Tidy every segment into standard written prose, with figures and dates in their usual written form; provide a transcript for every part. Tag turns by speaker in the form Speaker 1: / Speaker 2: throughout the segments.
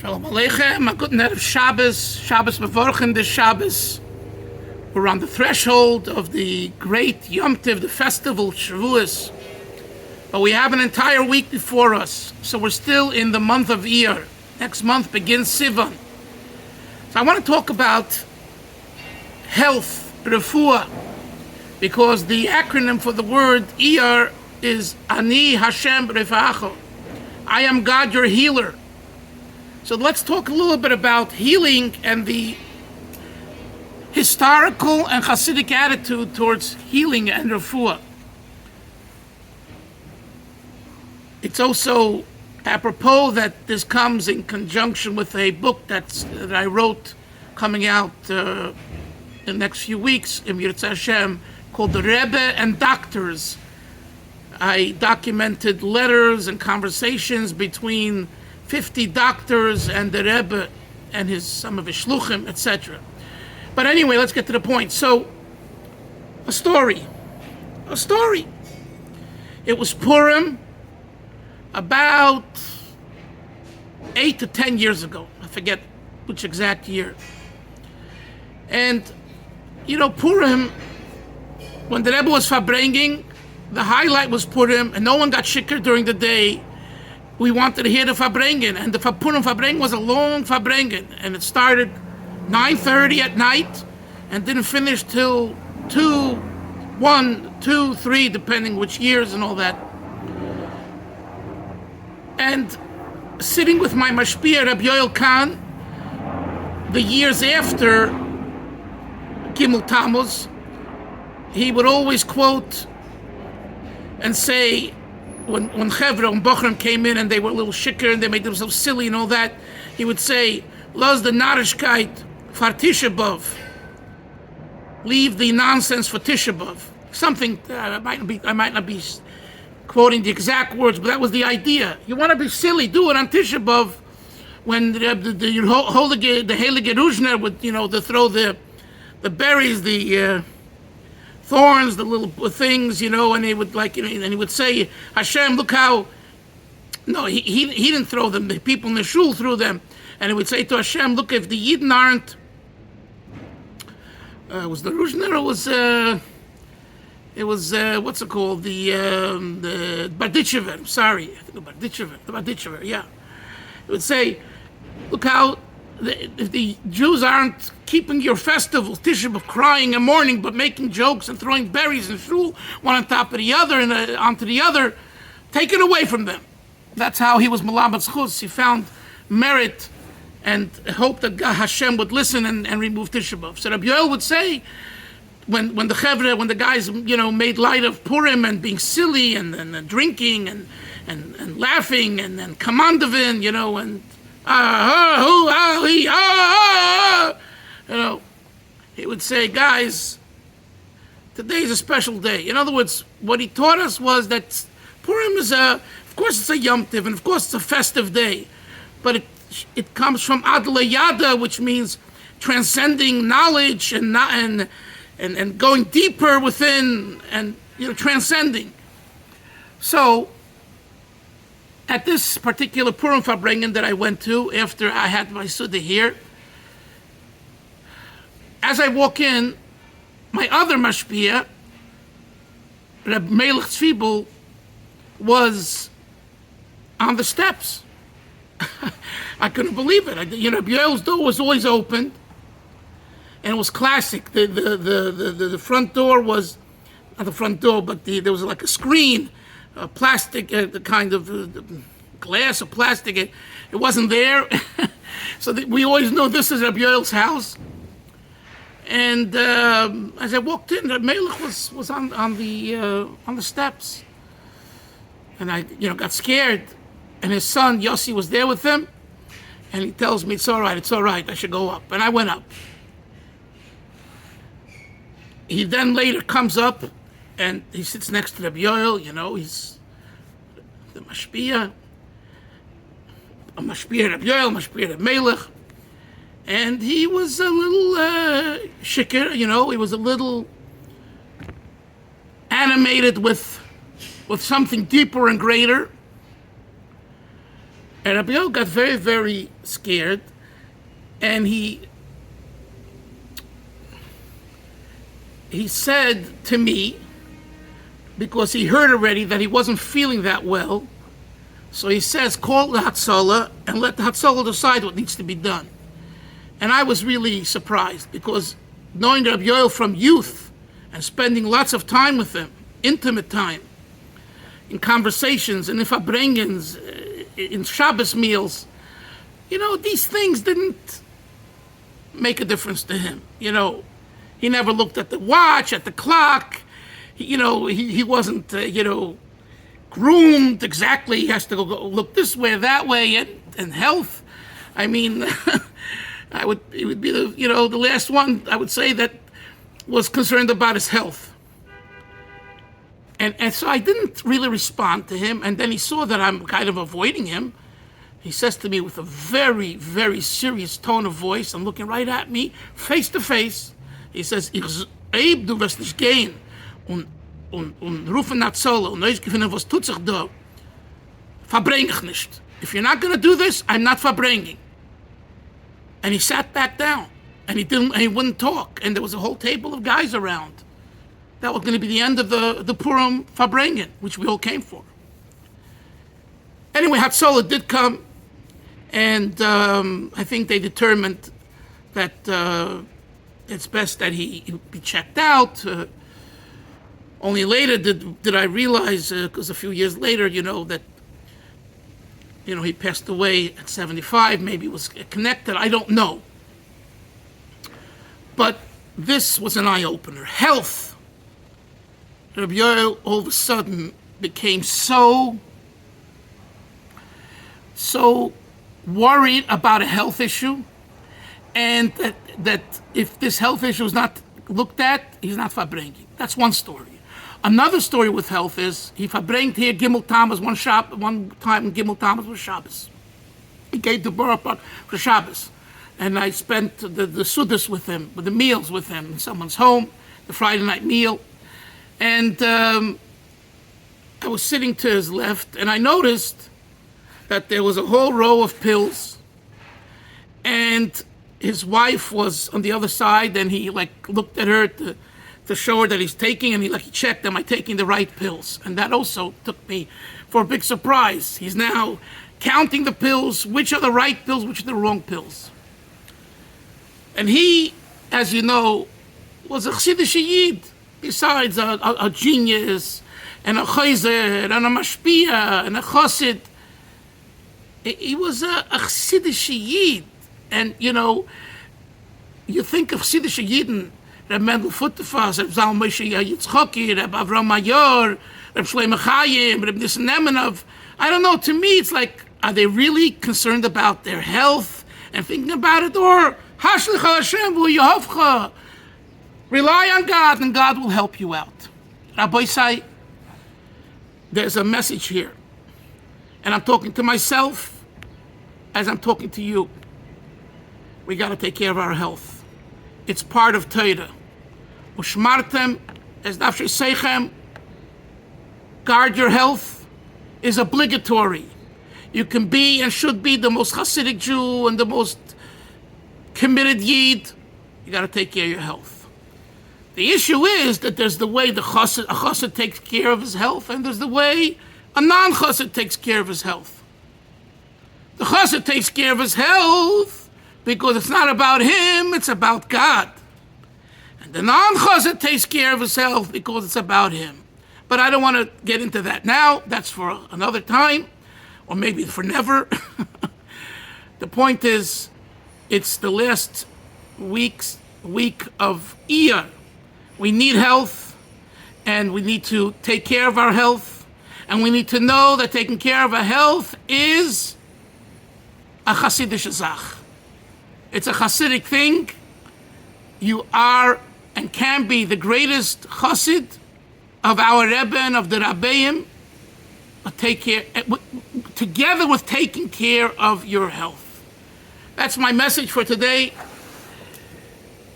Speaker 1: Shalom Aleichem, a good night of Shabbos Mevorchen this Shabbos. We're on the threshold of the great Yom Tov, the festival Shavuos. But we have an entire week before us, so we're still in the month of Iyar. Next month begins Sivan. So I want to talk about health, refuah, because the acronym for the word Iyar is Ani Hashem Refacho. I am God, your healer. So let's talk a little bit about healing and the historical and Hasidic attitude towards healing and refuah. It's also apropos that this comes in conjunction with a book that I wrote coming out in the next few weeks, in Yirtzeh Hashem, called The Rebbe and Doctors. I documented letters and conversations between 50 doctors and the Rebbe and some of his shluchim, etc. But anyway, let's get to the point. So, a story. It was Purim about 8 to 10 years ago. I forget which exact year. And, Purim, when the Rebbe was farbringing, the highlight was Purim, and no one got shikr during the day. We wanted to hear the farbringen, and the Purim farbringen was a long farbringen, and it started 9:30 at night and didn't finish till 2, 1, 2, 3, depending which years and all that. And sitting with my mashpia, Reb Yoel Khan, the years after Gimel Tammuz, he would always quote and say, when Chevra and Bochum came in and they were a little shikr and they made themselves silly and all that, he would say, "Los the narishkeit for Tisha B'Av." Leave the nonsense for Tisha B'Av. Something I might not be quoting the exact words, but that was the idea. You want to be silly, do it on Tisha B'Av, when the Heilige Ruzhner would, to throw the berries, the thorns, the little things, and he would and he would say, "Hashem, look how." No, he didn't throw them. The people in the shul threw them, and he would say to Hashem, "Look, if the Yidden aren't." Was the Ruzhner? It was what's it called? The Barditchever. Sorry, I think the Barditchever. Yeah, it would say, "Look how if the Jews aren't keeping your festival, Tisha B'Av, crying and mourning, but making jokes and throwing berries and shul, one on top of the other and onto the other, take it away from them." That's how he was Malabat Schutz. He found merit and hoped that Hashem would listen and remove Tisha B'Av. So Reb Yoel would say, when the guys, made light of Purim and being silly and drinking and laughing and commandovin, and he would say, "Guys, today is a special day." In other words, what he taught us was that Purim is of course it's a Yom Tov, and of course it's a festive day, but it comes from Ad Yada, which means transcending knowledge and going deeper within and transcending. So, at this particular Purim farbringen that I went to after I had my Suda here, as I walk in, my other mashpia, Reb Meilech was on the steps. I couldn't believe it. Reb Yoel's door was always open, and it was classic. The front door was not the front door, but there was like a screen. Plastic, the kind of glass or plastic, it wasn't there. So we always know this is Reb Yoel's house. And as I walked in, Meilech was on the steps, and I got scared. And his son Yossi was there with him, and he tells me, it's all right, I should go up. And I went up. He then later comes up, and he sits next to Reb Yoel, he's the mashpia, Reb Yoel, mashpia Reb Meilech, and he was a little shikr, he was a little animated with something deeper and greater. And Reb Yoel got very, very scared, and he said to me, because he heard already that he wasn't feeling that well, so he says, call the Hatzalah and let the Hatzalah decide what needs to be done. And I was really surprised, because knowing Reb Yoel from youth and spending lots of time with him, intimate time, in conversations and in farbrengens, in Shabbos meals, these things didn't make a difference to him. He never looked at the watch, at the clock. He wasn't, groomed exactly. He has to go look this way, that way, and health. I mean, it would be the last one I would say that was concerned about his health. And so I didn't really respond to him. And then he saw that I'm kind of avoiding him. He says to me with a very, very serious tone of voice, and looking right at me, face to face, he says, du wirst nicht gehen und rufen nach Zolle und neues gefunden, was tut sich da. Verbring ich nicht. If you're not going to do this, I'm not verbringing. And he sat back down, and he wouldn't talk, and there was a whole table of guys around. That was going to be the end of the Purim Farbrengen, which we all came for. Anyway, Hatzalah did come, and I think they determined that it's best that he be checked out. Only later did I realize, because a few years later, that he passed away at 75. Maybe it was connected. I don't know. But this was an eye-opener. Health. Reb Yoel all of a sudden became so worried about a health issue, and that if this health issue is not looked at, he's not farbrengen. That's one story. Another story with health is he farbrengt here Gimel Tammuz one time. Gimel Tammuz was Shabbos. He gave the Borough Park for Shabbos, and I spent the Sudas with him, the meals with him in someone's home, the Friday night meal. And I was sitting to his left, and I noticed that there was a whole row of pills, and his wife was on the other side, and he looked at her to show her that he's taking, and he checked, am I taking the right pills? And that also took me for a big surprise. He's now counting the pills, which are the right pills, which are the wrong pills. And he, as you know, was a Chassidish Yid. Besides a genius, and a chayzer, and a mashpia, and a chassid, he was a Chassidish Yid. And, you think of Chassidish Yidden, Reb Mendel Futerfas, Reb Zal Moshe Yitzchaki, Reb Avram Mayor, Reb Shlomo Chaim, Reb Nissen Nemanov. I don't know, to me it's like, are they really concerned about their health and thinking about it? Or, Hashlich Hashem v'hu Yehovcha, rely on God, and God will help you out. Rabbi say, there's a message here. And I'm talking to myself as I'm talking to you. We got to take care of our health. It's part of Torah. Ushmartem, as Nafshe Seichem, guard your health is obligatory. You can be and should be the most Hasidic Jew and the most committed Yid. You got to take care of your health. The issue is that there's the way a chassid takes care of his health, and there's the way a non-chassid takes care of his health. The chassid takes care of his health because it's not about him, it's about God. And the non-chassid takes care of his health because it's about him. But I don't want to get into that now. That's for another time, or maybe for never. The point is, it's the last week of Iyar. We need health, and we need to take care of our health, and we need to know that taking care of our health is a Chassidish Zach. It's a Chassidic thing. You are and can be the greatest Chassid of our Rebbe and of the Rabbeim, but take care, together with taking care of your health. That's my message for today,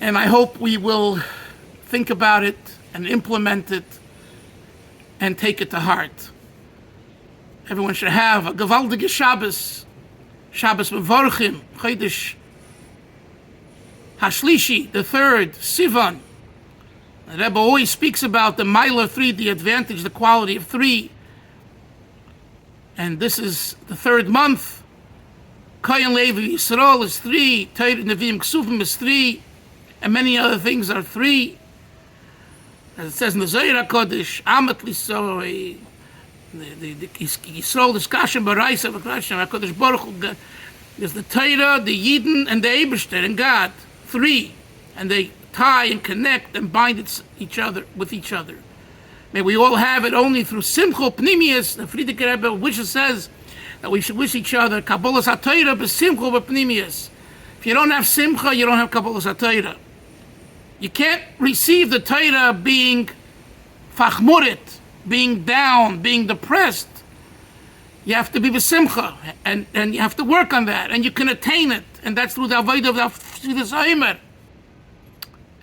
Speaker 1: and I hope we will think about it and implement it and take it to heart. Everyone should have a gewaldige Shabbos Shabbos Mevorchim, Chodesh Hashlishi, the third, Sivan. The Rebbe always speaks about the Meilech 3, the advantage, the quality of 3. And this is the third month. Kohen Levi Yisrael is 3. Torah Nevi'im Ksuvim is 3. And many other things are 3. As it says in the Zohar HaKodesh, Amat Lisoi, the Yisrael, the Skashim Baraisa, HaKodesh Baruch Hu. There's the Torah, the Yidden, and the Eibishter, and God. 3. And they tie and connect and bind each other with each other. May we all have it only through Simcha Pnimius. The Frierdiker Rebbe wishes says that we should wish each other Kabbalas HaTorah b'Simcha b'Pnimius. If you don't have Simcha, you don't have Kabbalas HaTorah. You can't receive the Torah being fachmurit, being down, being depressed. You have to be b'Simcha, and you have to work on that, and you can attain it, and that's through the avodah of the Zohar.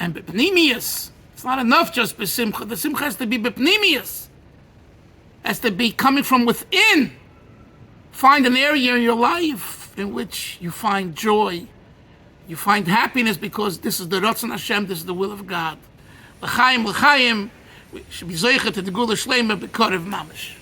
Speaker 1: And b'Pnimius, it's not enough just b'Simcha. The Simcha has to be b'Pnimius. Has to be coming from within. Find an area in your life in which you find joy. You find happiness because this is the Ratzon Hashem, this is the will of God. L'chaim, l'chaim, we should be zeicher to the Gula Shleima b'Korev Mamash.